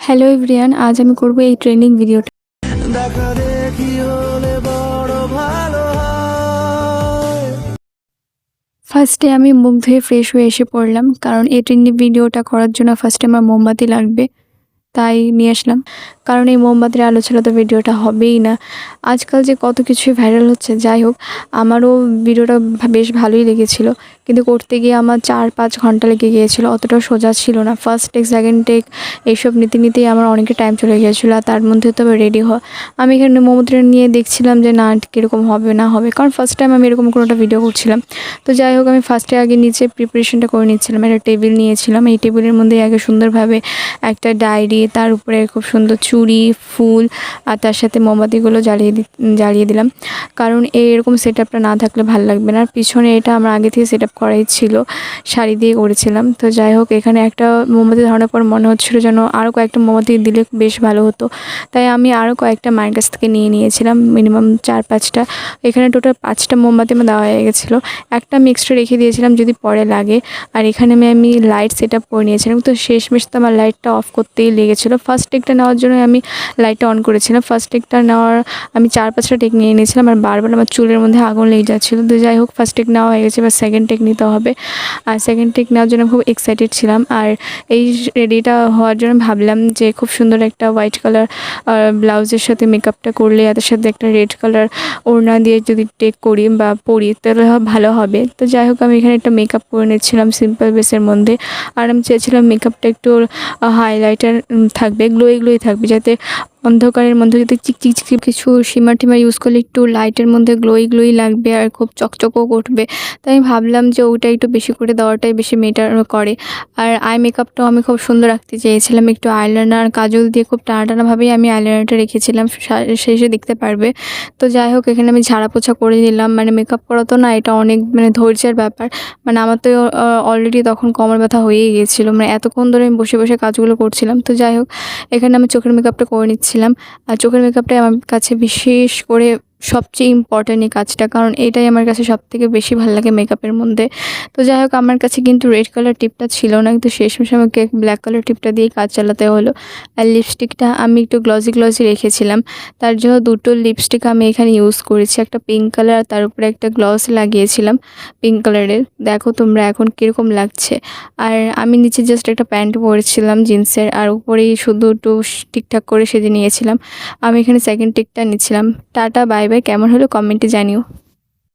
Hello everyone, আজ আমি করব এই ট্রেনিং ভিডিওটা। দেখা দেখি হলে বড় ভালো হয়। ফার্স্টে আমি মুখ ধুয়ে ফ্রেশ হয়ে এসে পড়লাম, কারণ এই ট্রেনিং ভিডিওটা করার জন্য ফার্স্টে আমার মোমবাতি লাগবে, তাই নিয়ে আসলাম। কারণ এই মোমবাতির আলো ছাড়া তো ভিডিওটা হবেই না। আজকাল যে কত কিছুই ভাইরাল হচ্ছে, যাই হোক আমারও ভিডিওটা বেশ ভালোই লেগেছিল, কিন্তু করতে গিয়ে আমার 4-5 ঘন্টা লেগে গিয়েছিলো। অতটা সোজা ছিল না। ফার্স্ট টেক, সেকেন্ড টেক এইসব নিতে নিতেই আমার অনেকটা টাইম চলে গিয়েছিলো। আর তার মধ্যে তো রেডি হওয়া, আমি এখানে মোমবাতিটা নিয়ে দেখছিলাম যে না কীরকম হবে না হবে, কারণ ফার্স্ট টাইম আমি এরকম কোনোটা ভিডিও করছিলাম। তো যাই হোক আমি ফার্স্টে আগে নিচে প্রিপারেশনটা করে নিচ্ছিলাম। একটা টেবিল নিয়েছিলাম, এই টেবিলের মধ্যে আগে সুন্দরভাবে একটা ডায়েরি, তার উপরে খুব সুন্দর চুড়ি, ফুল, আর তার সাথে মোমবাতিগুলো জ্বালিয়ে দিলাম। কারণ এরকম সেট আপটা না থাকলে ভালো লাগবে না। আর পিছনে এটা আমার আগে থেকে সেট আপ করাই ছিল, শাড়ি দিয়ে করেছিলাম। তো যাই হোক এখানে একটা মোমবাতি ধরানোর পর মনে হচ্ছিলো যেন আরও কয়েকটা মোমবাতি দিলে বেশ ভালো হতো, তাই আমি আরও কয়েকটা মায়ের কাছ থেকে নিয়েছিলাম, মিনিমাম 4-5টা। এখানে টোটাল 5টা মোমবাতি আমার দেওয়া হয়ে গেছিলো। একটা আমি এক্সট্রা রেখে দিয়েছিলাম যদি পরে লাগে। আর এখানে আমি লাইট সেট আপ করে নিয়েছিলাম, তো শেষমেশ তো আমার লাইটটা অফ করতেই লেগেছিলো। ফার্স্ট টেকটা নেওয়ার জন্য আমি লাইটটা অন করেছিলাম। ফার্স্ট টেকটা নেওয়ার আমি 4-5টা টেক নিয়ে নিয়েছিলাম, আর বারবার আমার চুলের মধ্যে আগুন লেগে যাচ্ছিলো। তো যাই হোক ফার্স্ট টেক নেওয়া হয়ে গেছে, এবার সেকেন্ড টেক নিতে হবে। আর সেকেন্ড টেক নেওয়ার জন্য খুব এক্সাইটেড ছিলাম। আর এই রেডিটা হওয়ার জন্য ভাবলাম যে খুব সুন্দর একটা হোয়াইট কালার ব্লাউজের সাথে মেকআপটা করলে, তার সাথে একটা রেড কালার ওড়না দিয়ে যদি টেক করি বা পরি তাহলে ভালো হবে। তো যাই হোক আমি এখানে একটা মেকআপ করে নিচ্ছিলাম সিম্পল বেসের মধ্যে। আর আমি চেয়েছিলাম মেকআপটা একটু হাইলাইটার থাকবে, গ্লোই থাকবে, যাতে অন্ধকারের মধ্যে যদি চিকচিক কিছু শিমার টিমার ইউজ করলে একটু লাইটের মধ্যে গ্লোই লাগবে আর খুব চকচকও করবে। তাই আমি ভাবলাম যে ওইটা একটু বেশি করে দেওয়াটাই বেশি ম্যাটার করে। আর আই মেকআপটাও আমি খুব সুন্দর রাখতে চেয়েছিলাম, একটু আইলাইনার কাজল দিয়ে খুব টানাভাবেই আমি আইলাইনারটা রেখেছিলাম, শেষে দেখতে পারবে। তো যাই হোক এখানে আমি ঝাড়া পোছা করে দিলাম। মেকআপ করা তো না, এটা অনেক ধৈর্যের ব্যাপার। আমার তো অলরেডি তখন কোমর ব্যথা হয়েই গিয়েছিলো, এতক্ষণ ধরে আমি বসে বসে কাজগুলো করছিলাম। তো যাই হোক এখানে আমি চোখের মেকআপটা করে নিচ্ছিলাম। আর চোখের মেকআপটাই আমার কাছে বিশেষ করে সবচেয়ে ইম্পর্ট্যান্ট এই কাজটা, কারণ এটাই আমার কাছে সবথেকে বেশি ভালো লাগে মেকআপের মধ্যে। তো যাই হোক আমার কাছে কিন্তু রেড কালার টিপটা ছিল না, কিন্তু শেষমেশ আমাকে ব্ল্যাক কালার টিপটা দিয়েই কাজ চালাতে হলো। আর লিপস্টিকটা আমি একটু গ্লসি রেখেছিলাম, তার জন্য 2টো লিপস্টিক আমি এখানে ইউজ করেছি, একটা পিঙ্ক কালার আর তার উপরে একটা গ্লস লাগিয়েছিলাম পিঙ্ক কালারের। দেখো তোমরা এখন কীরকম লাগছে। আর আমি নিচে জাস্ট একটা প্যান্ট পরেছিলাম জিন্সের, আর উপরেই শুধু একটু ঠিকঠাক করে সেজে নিয়েছিলাম। আমি এখানে সেকেন্ড টেকটা নিচ্ছিলাম। টাটা বাই বাই, কেমন হলো কমেন্টে জানিও।